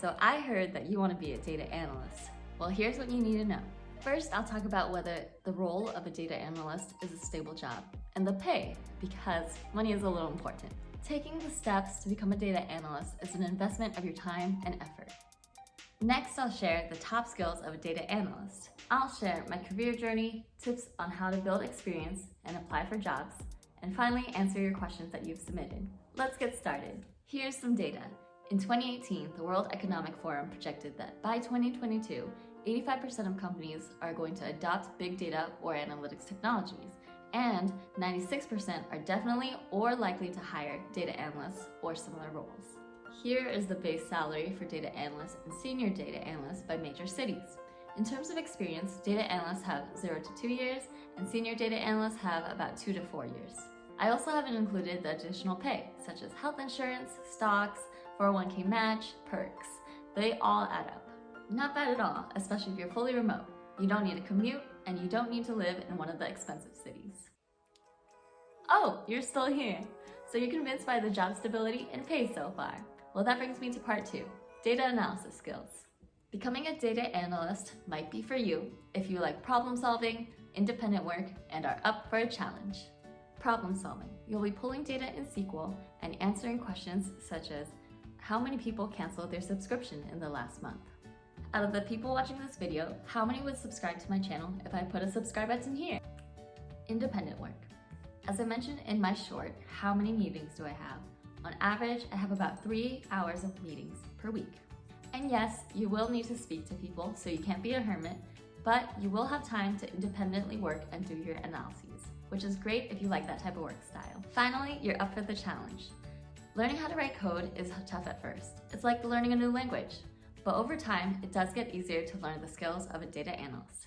So I heard that you want to be a data analyst. Well, here's what you need to know. First, I'll talk about whether the role of a data analyst is a stable job, and the pay, because money is a little important. Taking the steps to become a data analyst is an investment of your time and effort. Next, I'll share the top skills of a data analyst. I'll share my career journey, tips on how to build experience and apply for jobs, and finally answer your questions that you've submitted. Let's get started. Here's some data. In 2018, the World Economic Forum projected that by 2022, 85% of companies are going to adopt big data or analytics technologies, and 96% are definitely or likely to hire data analysts or similar roles. Here is the base salary for data analysts and senior data analysts by major cities. In terms of experience, data analysts have 0 to 2 years, and senior data analysts have about 2 to 4 years. I also haven't included the additional pay, such as health insurance, stocks, 401k match, perks. They all add up. Not bad at all, especially if you're fully remote. You don't need a commute, and you don't need to live in one of the expensive cities. Oh, you're still here. So you're convinced by the job stability and pay so far. Well, that brings me to part 2, data analysis skills. Becoming a data analyst might be for you if you like problem solving, independent work, and are up for a challenge. Problem solving. You'll be pulling data in SQL and answering questions such as, how many people canceled their subscription in the last month? Out of the people watching this video, how many would subscribe to my channel if I put a subscribe button here? Independent work. As I mentioned in my short, how many meetings do I have? On average, I have about 3 hours of meetings per week. And yes, you will need to speak to people, so you can't be a hermit, but you will have time to independently work and do your analyses, which is great if you like that type of work style. Finally, you're up for the challenge. Learning how to write code is tough at first. It's like learning a new language, but over time, it does get easier to learn the skills of a data analyst.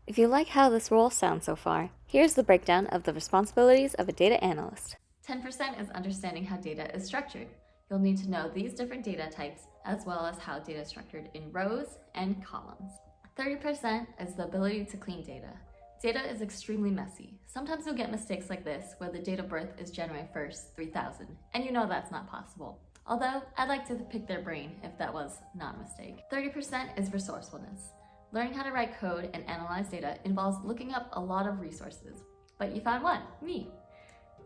If you like how this role sounds so far, here's the breakdown of the responsibilities of a data analyst. 10% is understanding how data is structured. You'll need to know these different data types as well as how data is structured in rows and columns. 30% is the ability to clean data. Data is extremely messy. Sometimes you'll get mistakes like this where the date of birth is January 1st, 3000, and you know that's not possible. Although, I'd like to pick their brain if that was not a mistake. 30% is resourcefulness. Learning how to write code and analyze data involves looking up a lot of resources. But you found one, me.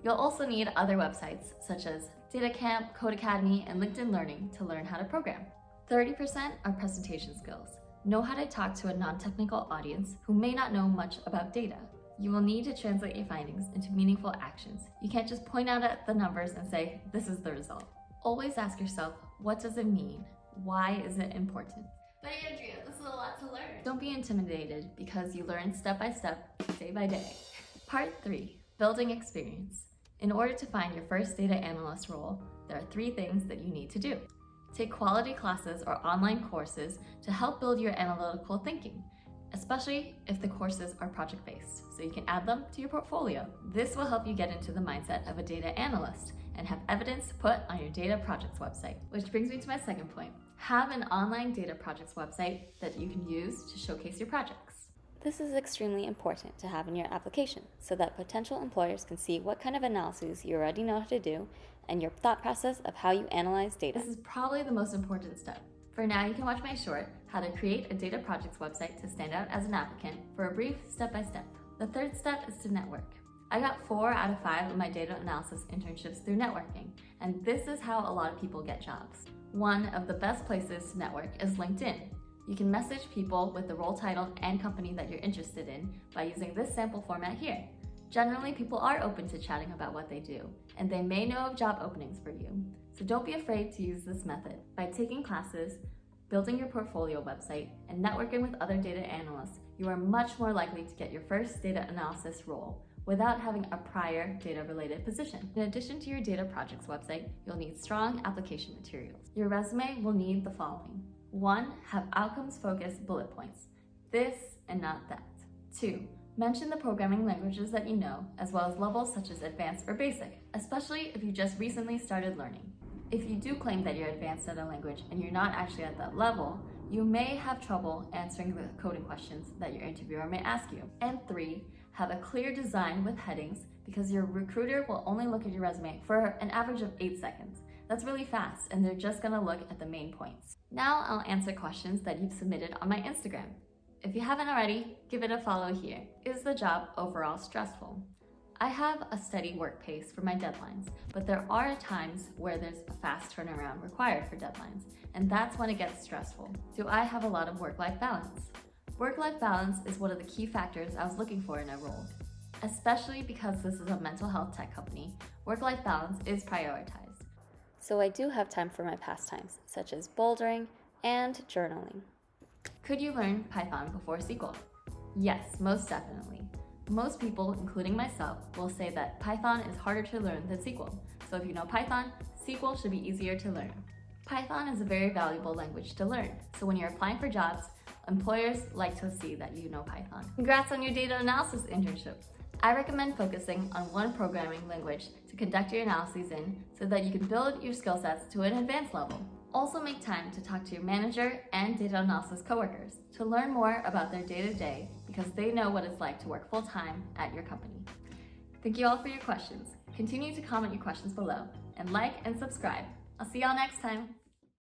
You'll also need other websites such as DataCamp, Code Academy, and LinkedIn Learning to learn how to program. 30% are presentation skills. Know how to talk to a non-technical audience who may not know much about data. You will need to translate your findings into meaningful actions. You can't just point out at the numbers and say, this is the result. Always ask yourself, what does it mean? Why is it important? But Andrea, this is a lot to learn. Don't be intimidated because you learn step by step, day by day. Part 3, building experience. In order to find your first data analyst role, there are 3 things that you need to do. Take quality classes or online courses to help build your analytical thinking, especially if the courses are project-based, so you can add them to your portfolio. This will help you get into the mindset of a data analyst and have evidence to put on your data projects website. Which brings me to my second point. Have an online data projects website that you can use to showcase your projects. This is extremely important to have in your application so that potential employers can see what kind of analyses you already know how to do and your thought process of how you analyze data. This is probably the most important step. For now, you can watch my short, How to Create a Data Projects Website to Stand Out as an Applicant, for a brief step-by-step. The third step is to network. I got 4 out of 5 of my data analysis internships through networking, and this is how a lot of people get jobs. One of the best places to network is LinkedIn. You can message people with the role title and company that you're interested in by using this sample format here. Generally, people are open to chatting about what they do, and they may know of job openings for you. So don't be afraid to use this method. By taking classes, building your portfolio website, and networking with other data analysts, you are much more likely to get your first data analysis role without having a prior data-related position. In addition to your data projects website, you'll need strong application materials. Your resume will need the following. 1, have outcomes-focused bullet points. This and not that. 2, mention the programming languages that you know, as well as levels such as advanced or basic, especially if you just recently started learning. If you do claim that you're advanced at a language and you're not actually at that level, you may have trouble answering the coding questions that your interviewer may ask you. And 3, have a clear design with headings because your recruiter will only look at your resume for an average of 8 seconds. That's really fast, and they're just gonna look at the main points. Now I'll answer questions that you've submitted on my Instagram. If you haven't already, give it a follow here. Is the job overall stressful? I have a steady work pace for my deadlines, but there are times where there's a fast turnaround required for deadlines, and that's when it gets stressful. Do I have a lot of work-life balance? Work-life balance is one of the key factors I was looking for in a role. Especially because this is a mental health tech company, work-life balance is prioritized. So I do have time for my pastimes, such as bouldering and journaling. Could you learn Python before SQL? Yes, most definitely. Most people, including myself, will say that Python is harder to learn than SQL. So if you know Python, SQL should be easier to learn. Python is a very valuable language to learn. So when you're applying for jobs, employers like to see that you know Python. Congrats on your data analysis internship. I recommend focusing on one programming language to conduct your analyses in so that you can build your skill sets to an advanced level. Also make time to talk to your manager and data analysis coworkers to learn more about their day-to-day because they know what it's like to work full-time at your company. Thank you all for your questions. Continue to comment your questions below and like and subscribe. I'll see y'all next time.